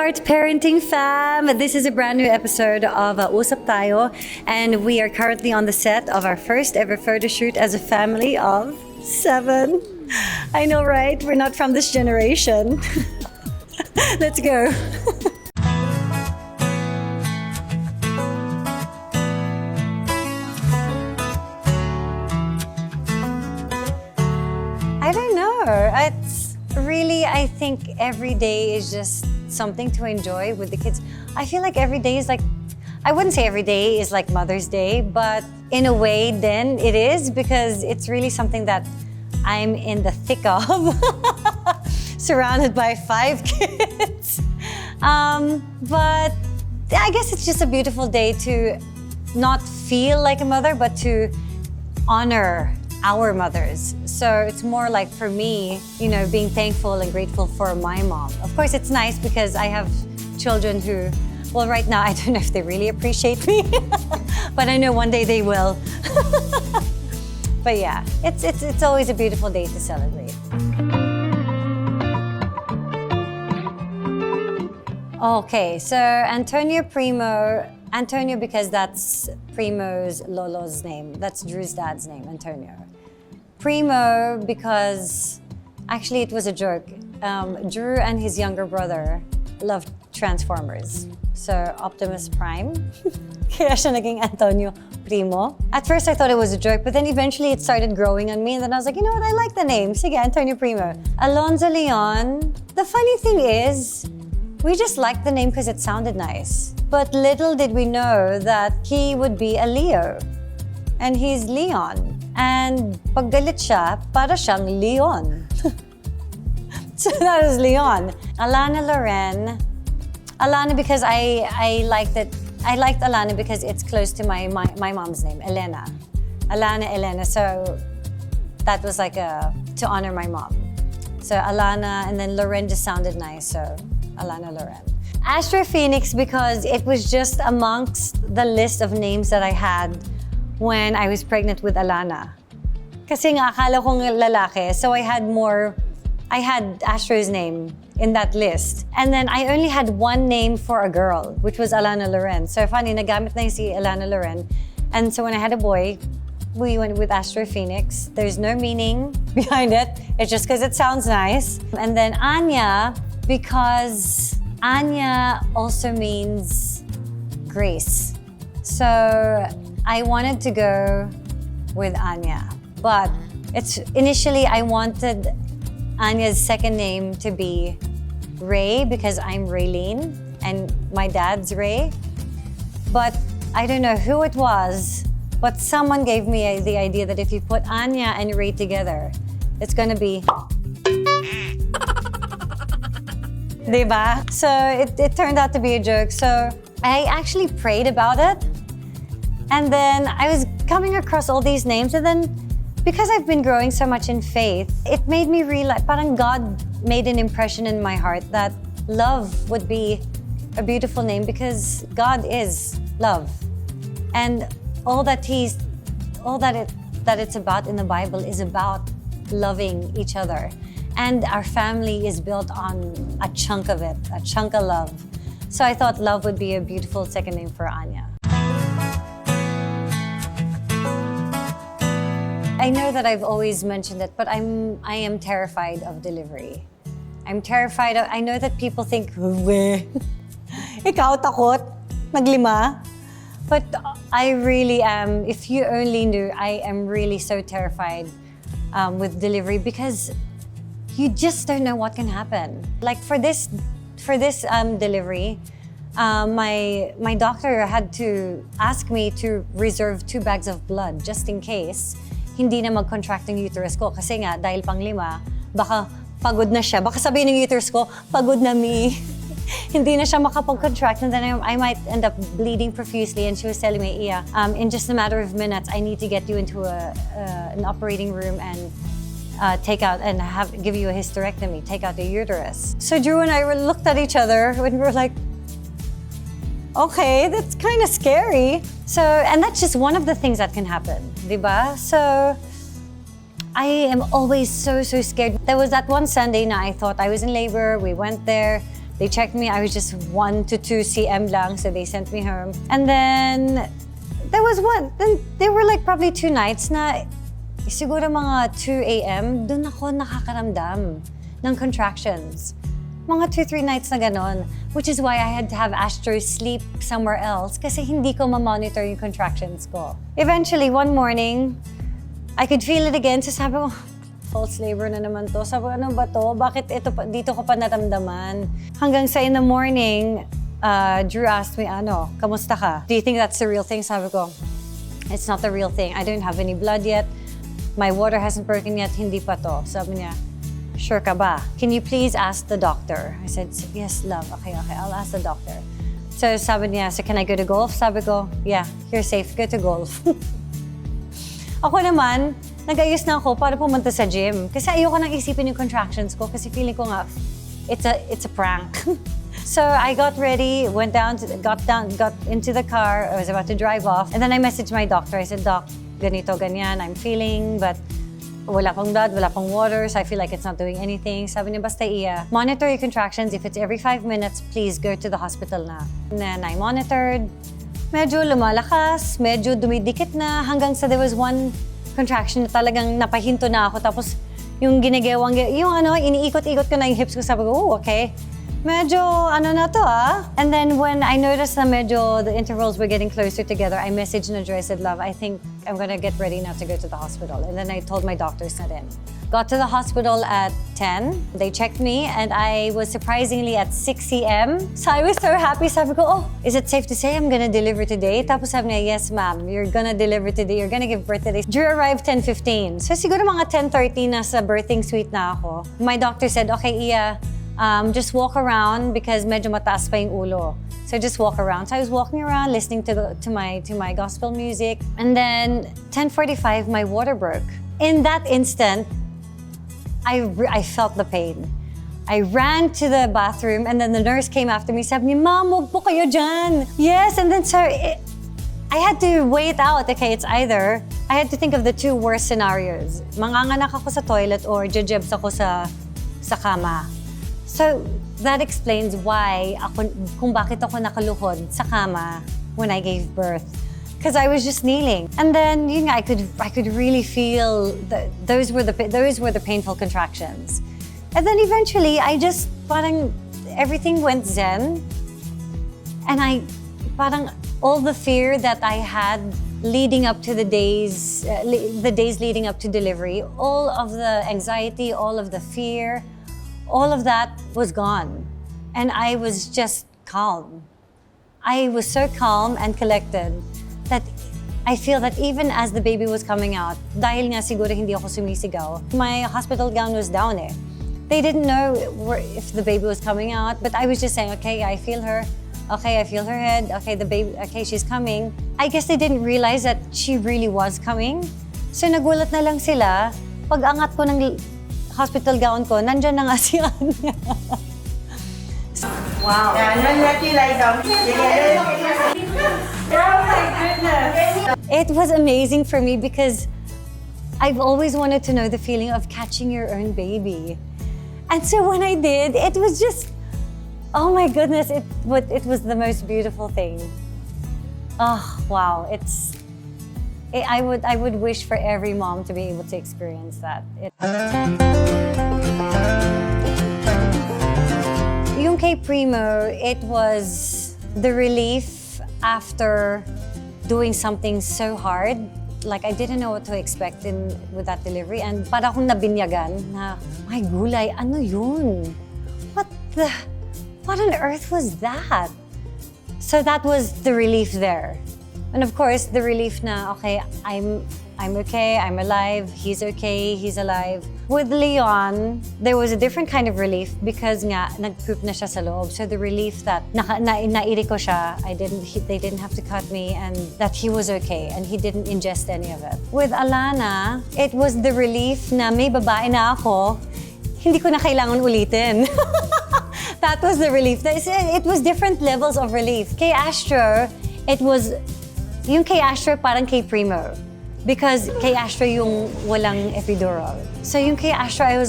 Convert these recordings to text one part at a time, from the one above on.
Smart Parenting Fam! This is a brand new episode of Usap Tayo, and we are currently on the set of our first ever photo shoot as a family of 7. I know, right? We're not from this generation. Let's go. I don't know. It's really, I think every day is just something to enjoy with the kids. I feel like every day is like, I wouldn't say every day is like Mother's Day, but in a way then it is, because it's really something that I'm in the thick of, surrounded by 5 kids. But I guess it's just a beautiful day to not feel like a mother, but to honor our mothers. So it's more like, for me, you know, being thankful and grateful for my mom. Of course, it's nice because I have children who, well, right now, I don't know if they really appreciate me, but I know one day they will. But yeah, it's always a beautiful day to celebrate. Okay, so Antonio because that's Primo's Lolo's name. That's Drew's dad's name, Antonio. Primo because, actually it was a joke. Drew and his younger brother loved Transformers. So Optimus Prime, kaya siya naging Antonio Primo. At first I thought it was a joke, but then eventually it started growing on me, and then I was like, you know what, I like the name. Sige, Antonio Primo. Alonzo Leon, the funny thing is, we just liked the name because it sounded nice. But little did we know that he would be a Leo. And he's Leon. And pag galit siya, para siyang Leon. So that was Leon. Alana Loren. Alana because I liked Alana because it's close to my mom's name, Elena. Alana Elena. So that was like to honor my mom. So Alana, and then Loren just sounded nice, so Alana Loren. Astro Phoenix because it was just amongst the list of names that I had when I was pregnant with Alana. Kasi nga akala kong lalaki, so I had Astro's name in that list. And then I only had one name for a girl, which was Alana Loren. So funny, nagamit na yung si Alana Loren. And so when I had a boy, we went with Astro Phoenix. There's no meaning behind it. It's just because it sounds nice. And then Anya, because Anya also means grace. So I wanted to go with Anya. But initially I wanted Anya's second name to be Ray because I'm Raylene and my dad's Ray. But I don't know who it was, but someone gave me the idea that if you put Anya and Ray together, it's gonna be diba? So it turned out to be a joke. So I actually prayed about it. And then I was coming across all these names, and then because I've been growing so much in faith, it made me realize, parang God made an impression in my heart that love would be a beautiful name because God is love. And all that it's about in the Bible is about loving each other. And our family is built on a chunk of it, a chunk of love. So I thought love would be a beautiful second name for Anya. I know that I've always mentioned it, but I am terrified of delivery. I know that people think, ikaw takot, naglima. But I really am, if you only knew, I am really so terrified with delivery because you just don't know what can happen. Like for this delivery, my doctor had to ask me to reserve 2 bags of blood just in case hindi na mag-contract ng uterus ko. Kasi nga, dahil pang-5, baka pagod na siya. Baka sabihin ng uterus ko, pagod na me. Hindi na siya makapag-contract, and then I might end up bleeding profusely. And she was telling me, Iya, in just a matter of minutes, I need to get you into an operating room and take out and give you a hysterectomy, take out the uterus. So Drew and I looked at each other and we were like, okay, that's kind of scary. So, and that's just one of the things that can happen, diba? So I am always so scared. There was that one Sunday na I thought I was in labor. We went there. They checked me, I was just 1 to 2 cm lang, so they sent me home. And then, there were like probably 2 nights na siguro mga 2 a.m., doon ako nakakaramdam ng contractions. Mga 2-3 nights na ganon, which is why I had to have Astro sleep somewhere else kasi hindi ko ma-monitor yung contractions ko. Eventually, one morning, I could feel it again. So sabi ko, false labor na naman to. Sabi ko, ano ba to? Bakit dito ko pa naramdaman? Hanggang sa in the morning, Drew asked me, kamusta ka? Do you think that's the real thing? Sabi ko, it's not the real thing. I don't have any blood yet. My water hasn't broken yet. Hindi pa to. Sabi niya, sure ka ba? Can you please ask the doctor? I said, yes, love. Okay, I'll ask the doctor. So sabi niya, so can I go to golf? Sabi ko, yeah, you're safe. Go to golf. Ako naman, nag-ayos na ako para pumunta sa gym. Kasi ayoko nang isipin yung contractions ko kasi feeling ko nga, it's a prank. So I got ready, got into the car. I was about to drive off. And then I messaged my doctor. I said, Doc, ganito, ganyan, I'm feeling, but wala pang blood, wala pang water, so I feel like it's not doing anything. Sabi niya, basta monitor your contractions. If it's every 5 minutes, please go to the hospital na. And then I monitored. Medyo lumalakas, medyo dumidikit na, hanggang sa there was one contraction na talagang napahinto na ako. Tapos yung iniikot-ikot ko na yung hips ko, sabi ko, oh, okay. Medyo na to And then when I noticed na medyo the intervals were getting closer together, I messaged Nadra, I said, love, I think I'm gonna get ready now to go to the hospital. And then I told my doctors na din. Got to the hospital at 10. They checked me and I was surprisingly at 6 cm. So I was so happy. Sabi ko, oh, is it safe to say I'm gonna deliver today? Tapos sabi niya, yes ma'am, you're gonna deliver today. You're gonna give birth today. Drew arrived 10:15. So siguro mga 10:30 na sa birthing suite na ako. My doctor said, okay, Iya, just walk around because medyo mataas pa yung ulo. So just walk around. So I was walking around listening to my gospel music. And then 10:45, my water broke. In that instant, I felt the pain. I ran to the bathroom and then the nurse came after me. Sabi niya, Ma'am, wag po kayo dyan. Yes, and then so I had to weigh it out. Okay, it's either, I had to think of the 2 worst scenarios. Manganganak ako sa toilet or jejebs ako sa kama. So that explains kung bakit ako nakaluhod sa kama when I gave birth. Because I was just kneeling. And then, I could really feel those were the painful contractions. And then eventually, everything went zen. And all the fear that I had leading up to the days leading up to delivery, all of the anxiety, all of the fear, all of that was gone. And I was just calm. I was so calm and collected that I feel that even as the baby was coming out, dahil nga siguro hindi ako sumisigaw, my hospital gown was down eh. They didn't know if the baby was coming out, but I was just saying, okay, I feel her. Okay, I feel her head. Okay, the baby, okay, she's coming. I guess they didn't realize that she really was coming. So nagulat na lang sila. Pag angat ko ng hospital gown ko, nandyan na nga si Anya. Wow. Let you lie down. Oh my goodness. It was amazing for me because I've always wanted to know the feeling of catching your own baby. And so when I did, it was just, oh my goodness, it was the most beautiful thing. Oh, wow. I would wish for every mom to be able to experience that. Yung kay Primo, it was the relief after doing something so hard. Like, I didn't know what to expect with that delivery. And para akong nabinyagan na, my gulay, ano yun? What on earth was that? So that was the relief there. And of course, the relief na, okay, I'm okay, I'm alive, he's okay, he's alive. With Leon, there was a different kind of relief because nga, nag-poop na siya sa loob. So the relief that nairi ko siya, they didn't have to cut me, and that he was okay and he didn't ingest any of it. With Alana, it was the relief na may babae na ako, hindi ko na kailangan ulitin. That was the relief. It was different levels of relief. Kay Astro, yung kay Astro parang kay Primo. Because kay Astro yung walang epidural. So yung kay Astro,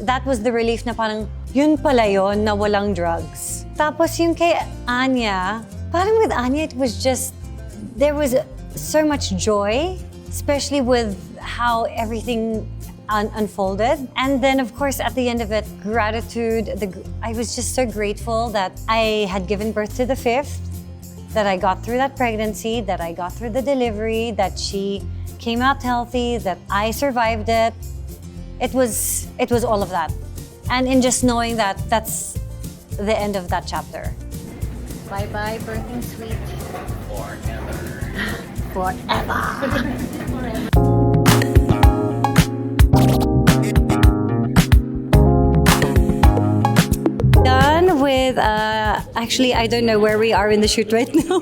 that was the relief na parang, yun pala yun na walang drugs. Tapos yung kay Anya, parang with Anya, it was just, there was so much joy, especially with how everything unfolded. And then, of course, at the end of it, gratitude. I was just so grateful that I had given birth to the fifth, that I got through that pregnancy, that I got through the delivery, that she came out healthy, that I survived it. It was all of that. And in just knowing that that's the end of that chapter. Bye-bye, birthing suite. Forever. Done with, actually, I don't know where we are in the shoot right now.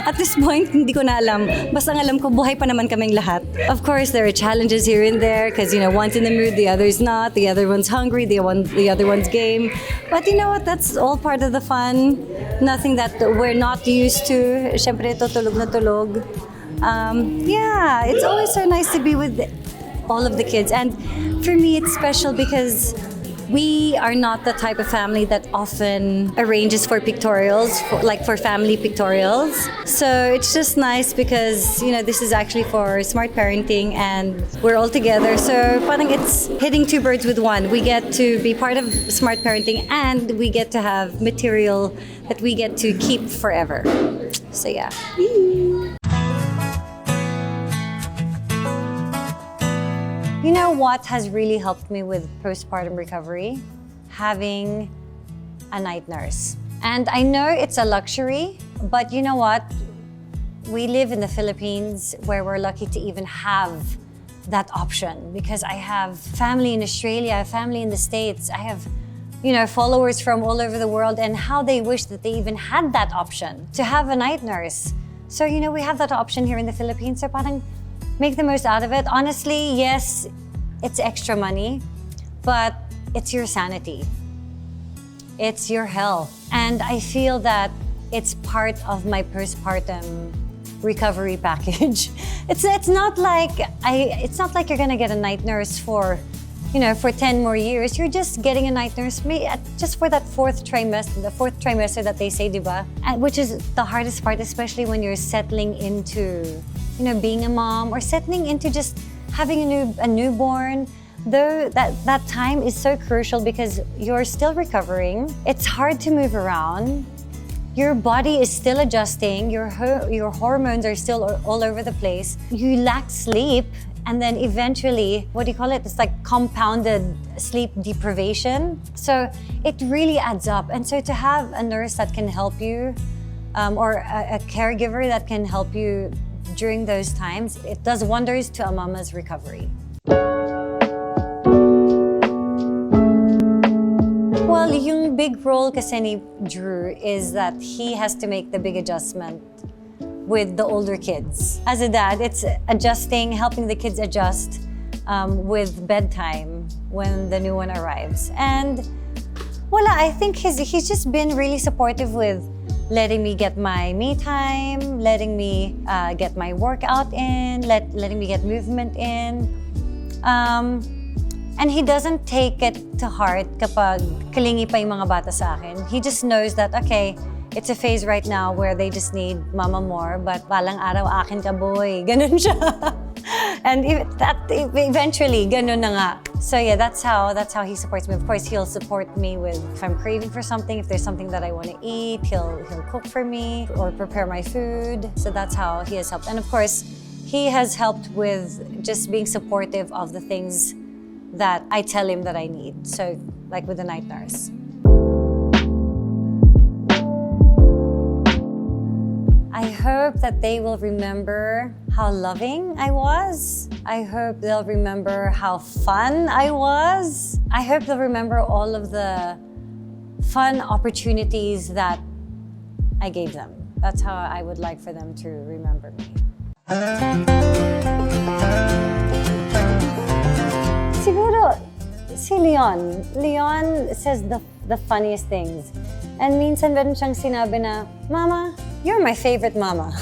At this point, hindi ko na alam. Basta ang alam ko, buhay pa naman kaming lahat. Of course, there are challenges here and there because, one's in the mood, the other's not. The other one's hungry, the other one's game. But you know what? That's all part of the fun. Nothing that we're not used to. Siyempre, ito tulog na tulog. Yeah, it's always so nice to be with all of the kids. And for me, it's special because we are not the type of family that often arranges for pictorials, for family pictorials. So it's just nice because, this is actually for smart parenting and we're all together. So parang it's hitting two birds with one. We get to be part of smart parenting and we get to have material that we get to keep forever. So yeah. You know what has really helped me with postpartum recovery? Having a night nurse. And I know it's a luxury, but you know what? We live in the Philippines where we're lucky to even have that option because I have family in Australia, I have family in the States, I have followers from all over the world and how they wish that they even had that option to have a night nurse. So, we have that option here in the Philippines. So parang make the most out of it. Honestly, yes, it's extra money, but it's your sanity. It's your health. And I feel that it's part of my postpartum recovery package. It's not like you're gonna get a night nurse for 10 more years. You're just getting a night nurse just for that fourth trimester that they say, diba? And which is the hardest part, especially when you're settling into being a mom or settling into just having a newborn. Though that time is so crucial because you're still recovering. It's hard to move around. Your body is still adjusting. Your hormones are still all over the place. You lack sleep. And then eventually, it's like compounded sleep deprivation. So it really adds up. And so to have a nurse that can help you or a caregiver that can help you during those times, it does wonders to a mama's recovery. Well, yung big role kasi ni Drew is that he has to make the big adjustment with the older kids. As a dad, it's helping the kids adjust with bedtime when the new one arrives. And I think he's just been really supportive with letting me get my me time, letting me get my workout in, letting me get movement in. And he doesn't take it to heart kapag kalingi pa yung mga bata sa akin. He just knows that, okay, it's a phase right now where they just need mama more, but balang araw akin ka boy. Ganun siya. And eventually, ganun na nga. So yeah, that's how he supports me. Of course, he'll support me with if I'm craving for something, if there's something that I want to eat, he'll cook for me or prepare my food. So that's how he has helped. And of course, he has helped with just being supportive of the things that I tell him that I need. So like with the night nurse. I hope that they will remember how loving I was. I hope they'll remember how fun I was. I hope they'll remember all of the fun opportunities that I gave them. That's how I would like for them to remember me. Siguro, si Leon. Leon says the funniest things. And minsan meron siyang sinabi na, Mama, you're my favorite mama.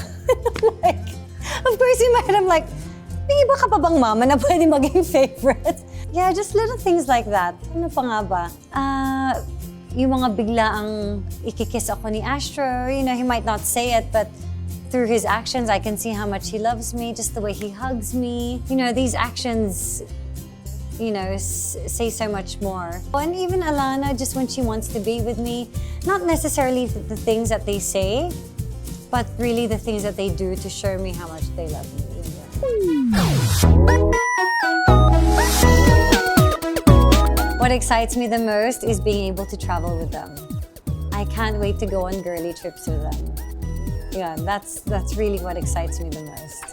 Like, of course, in my head, I'm like, may iba ka pa bang mama na pwede maging favorite? Yeah, just little things like that. Ano pa nga ba? Yung mga biglaang ikikiss ako ni Astro, you know, he might not say it, but through his actions, I can see how much he loves me, just the way he hugs me. You know, these actions, you know, say so much more. And even Alana, just when she wants to be with me, not necessarily the things that they say, but really the things that they do to show me how much they love me. What excites me the most is being able to travel with them. I can't wait to go on girly trips with them. Yeah, that's really what excites me the most.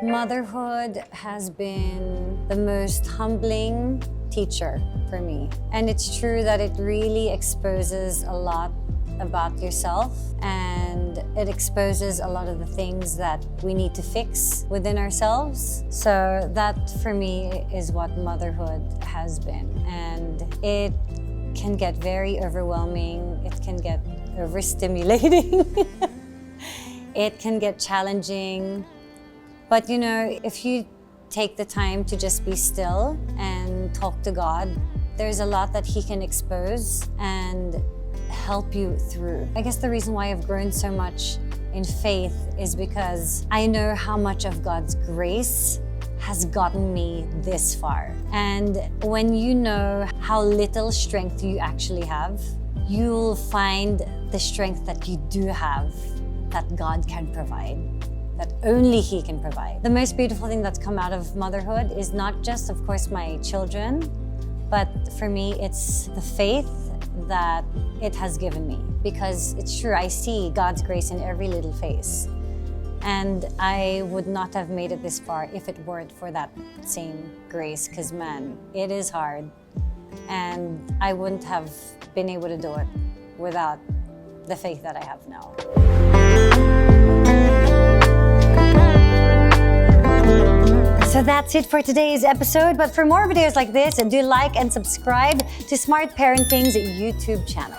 Motherhood has been the most humbling teacher for me. And it's true that it really exposes a lot about yourself, and it exposes a lot of the things that we need to fix within ourselves. So that for me is what motherhood has been. And it can get very overwhelming, it can get overstimulating, it can get challenging. But you know, if you take the time to just be still and talk to God, there's a lot that He can expose and help you through. I guess the reason why I've grown so much in faith is because I know how much of God's grace has gotten me this far. And when you know how little strength you actually have, you'll find the strength that you do have that God can provide, that only He can provide. The most beautiful thing that's come out of motherhood is not just, of course, my children, but for me, it's the faith that it has given me. Because it's true, I see God's grace in every little face. And I would not have made it this far if it weren't for that same grace, because man, it is hard. And I wouldn't have been able to do it without the faith that I have now. So that's it for today's episode. But for more videos like this, do like and subscribe to Smart Parenting's YouTube channel.